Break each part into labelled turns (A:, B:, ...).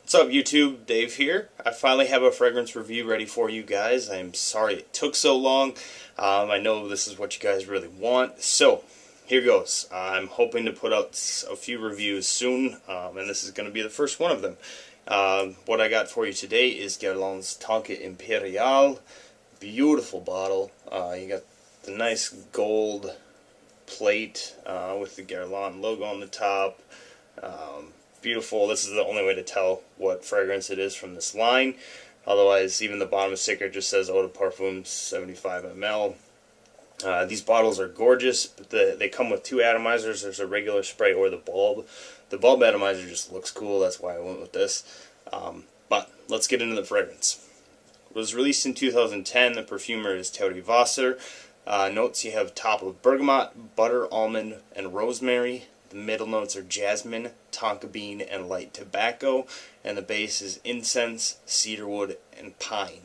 A: What's up YouTube, Dave here. I finally have a fragrance review ready for you guys. I'm sorry it took so long. I know this is what you guys really want. So, here goes. I'm hoping to put out a few reviews soon, and this is going to be the first one of them. What I got for you today is Guerlain Tonka Imperiale. Beautiful bottle. You got the nice gold plate with the Guerlain logo on the top. Beautiful. This is the only way to tell what fragrance it is from this line. Otherwise, even the bottom sticker just says Eau de Parfum 75 ml. These bottles are gorgeous, but they come with two atomizers. There's a regular spray or the bulb. The bulb atomizer just looks cool. That's why I went with this. But let's get into the fragrance. It was released in 2010. The perfumer is Thierry Wasser. Notes: you have top of bergamot, butter, almond, and rosemary. The middle notes are jasmine, tonka bean, and light tobacco, and the base is incense, cedarwood, and pine.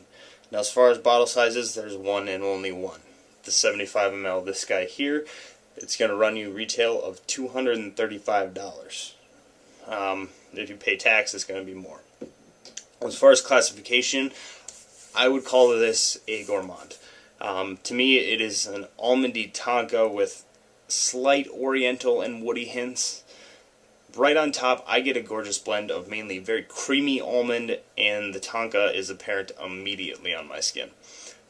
A: Now, as far as bottle sizes, there's one and only one. The 75 ml, this guy here, it's going to run you retail of $235. If you pay tax, it's going to be more. As far as classification, I would call this a gourmand. To me, it is an almondy tonka with slight oriental and woody hints. Right on top, I get a gorgeous blend of mainly very creamy almond, and the tonka is apparent immediately on my skin.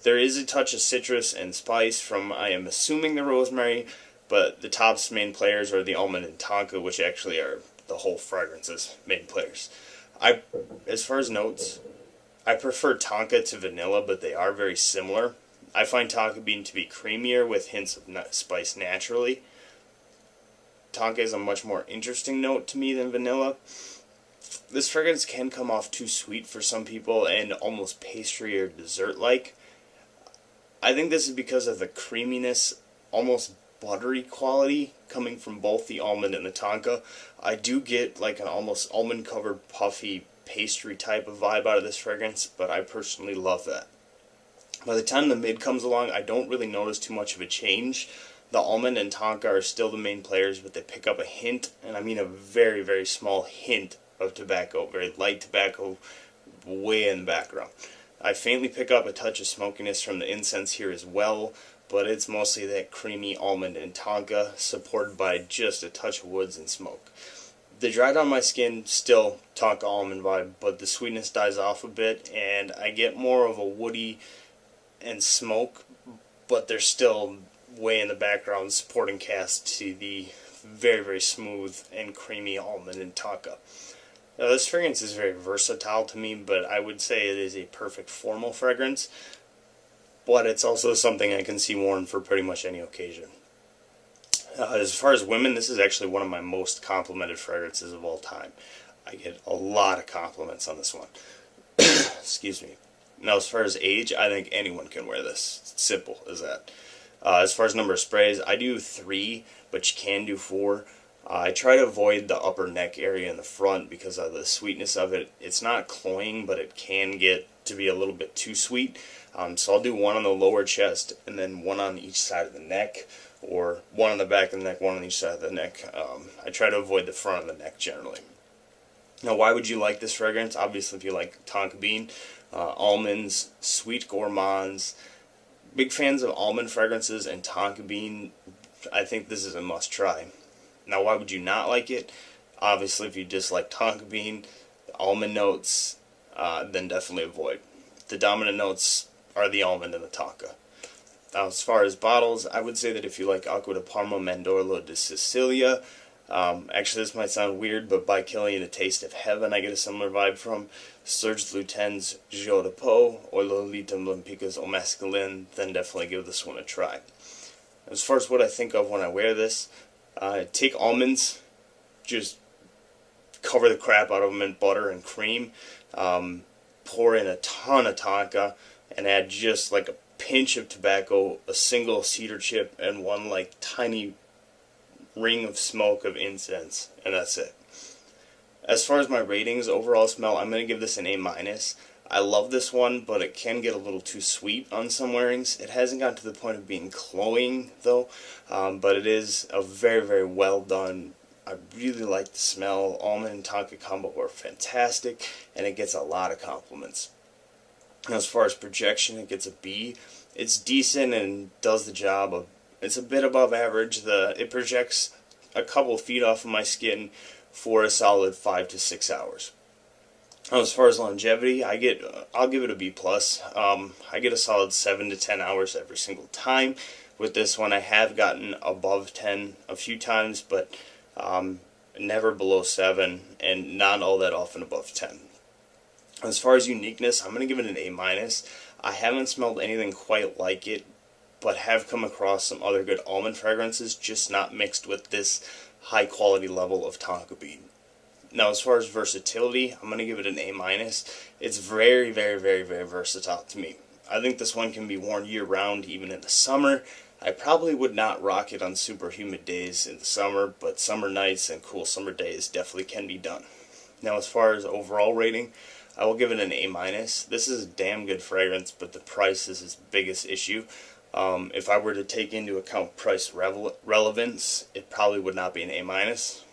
A: There is a touch of citrus and spice from, I am assuming, the rosemary, but the top's main players are the almond and tonka, which actually are the whole fragrance's main players. As far as notes, I prefer tonka to vanilla, but they are very similar. I find tonka bean to be creamier with hints of spice naturally. Tonka is a much more interesting note to me than vanilla. This fragrance can come off too sweet for some people and almost pastry or dessert-like. I think this is because of the creaminess, almost buttery quality coming from both the almond and the tonka. I do get like an almost almond-covered puffy pastry type of vibe out of this fragrance, but I personally love that. By the time the mid comes along, I don't really notice too much of a change. The almond and tonka are still the main players, but they pick up a hint, and I mean a very, very small hint of tobacco, very light tobacco, way in the background. I faintly pick up a touch of smokiness from the incense here as well, but it's mostly that creamy almond and tonka, supported by just a touch of woods and smoke. The dried on my skin, still tonka almond vibe, but the sweetness dies off a bit, and I get more of a woody and smoke, but they're still way in the background supporting cast to the very, very smooth and creamy almond and tonka. Now, this fragrance is very versatile to me, but I would say it is a perfect formal fragrance, but it's also something I can see worn for pretty much any occasion. As far as women, this is actually one of my most complimented fragrances of all time. I get a lot of compliments on this one. Excuse me. Now, as far as age, I think anyone can wear this. It's simple as that. As far as number of sprays, I do 3, but you can do 4. I try to avoid the upper neck area in the front because of the sweetness of it. It's not cloying, but it can get to be a little bit too sweet. So I'll do 1 on the lower chest and then 1 on each side of the neck, or 1 on the back of the neck, 1 on each side of the neck. I try to avoid the front of the neck generally. Now, why would you like this fragrance? Obviously, if you like tonka bean, almonds, sweet gourmands, big fans of almond fragrances and tonka bean, I think this is a must-try. Now, why would you not like it? Obviously, if you dislike tonka bean, the almond notes, then definitely avoid. The dominant notes are the almond and the tonka. Now, as far as bottles, I would say that if you like Acqua di Parma Mandorlo di Sicilia, actually this might sound weird, but by Killing a Taste of Heaven I get a similar vibe from. Serge Lutens Jeu de Peau or Lolita Olympica's Au Masculin, then definitely give this one a try. As far as what I think of when I wear this, take almonds, just cover the crap out of them in butter and cream, pour in a ton of tonka, and add just like a pinch of tobacco, a single cedar chip, and 1 like tiny ring of smoke of incense, and that's it. As far as my ratings, overall smell, I'm going to give this an A-. I love this one, but it can get a little too sweet on some wearings. It hasn't gotten to the point of being cloying, though, but it is a very, very well done I really like the smell. Almond and Tonka combo are fantastic, and it gets a lot of compliments. Now, as far as projection, it gets a B. It's decent and does the job of. It's a bit above average. It projects a couple feet off of my skin for a solid 5 to 6 hours. Now, as far as longevity, I'll give it a B plus. I get a solid 7 to 10 hours every single time. With this one, I have gotten above 10 a few times, but never below 7, and not all that often above 10. As far as uniqueness, I'm going to give it an A minus. I haven't smelled anything quite like it, but have come across some other good almond fragrances, just not mixed with this high quality level of tonka bean. Now, as far as versatility, I'm going to give it an A minus. It's very, very, very, very versatile to me. I think this one can be worn year round, even in the summer. I probably would not rock it on super humid days in the summer, but summer nights and cool summer days definitely can be done. Now, as far as overall rating, I will give it an A minus. This is a damn good fragrance, but the price is its biggest issue. If I were to take into account price relevance, it probably would not be an A minus.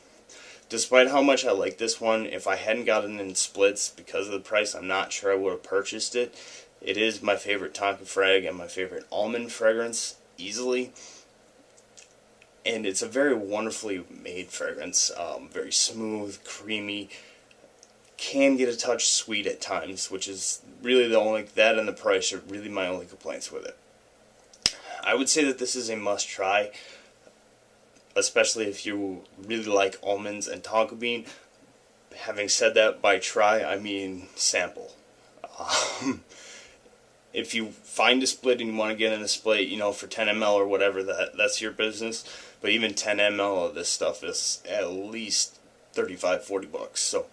A: Despite how much I like this one, if I hadn't gotten in splits because of the price, I'm not sure I would have purchased it. It is my favorite Tonka frag and my favorite almond fragrance, easily. And it's a very wonderfully made fragrance. Very smooth, creamy. Can get a touch sweet at times, which is really that and the price are really my only complaints with it. I would say that this is a must try, especially if you really like almonds and tonka bean. Having said that, by try, I mean sample. If you find a split and you want to get in a split, for 10 ml or whatever, that's your business. But even 10 ml of this stuff is at least $35-40. So,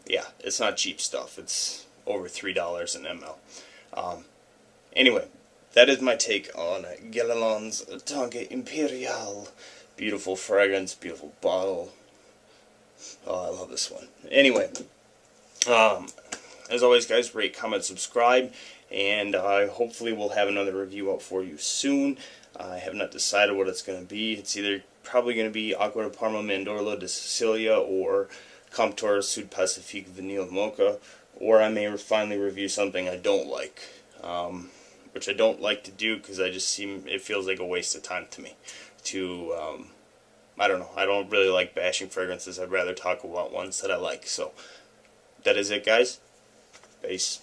A: yeah, it's not cheap stuff. It's over $3 an ml. Anyway, that is my take on Guerlain's Tonka Imperiale. Beautiful fragrance, beautiful bottle. Oh, I love this one. Anyway, as always, guys, rate, comment, subscribe, and hopefully we'll have another review out for you soon. I have not decided what it's going to be. It's either probably going to be Acqua di Parma Mandorla di Sicilia or Comptoir Sud Pacifique Vanille Mocha, or I may finally review something I don't like, which I don't like to do because it feels like a waste of time to me. I don't know. I don't really like bashing fragrances. I'd rather talk about ones that I like. So that is it, guys. Peace.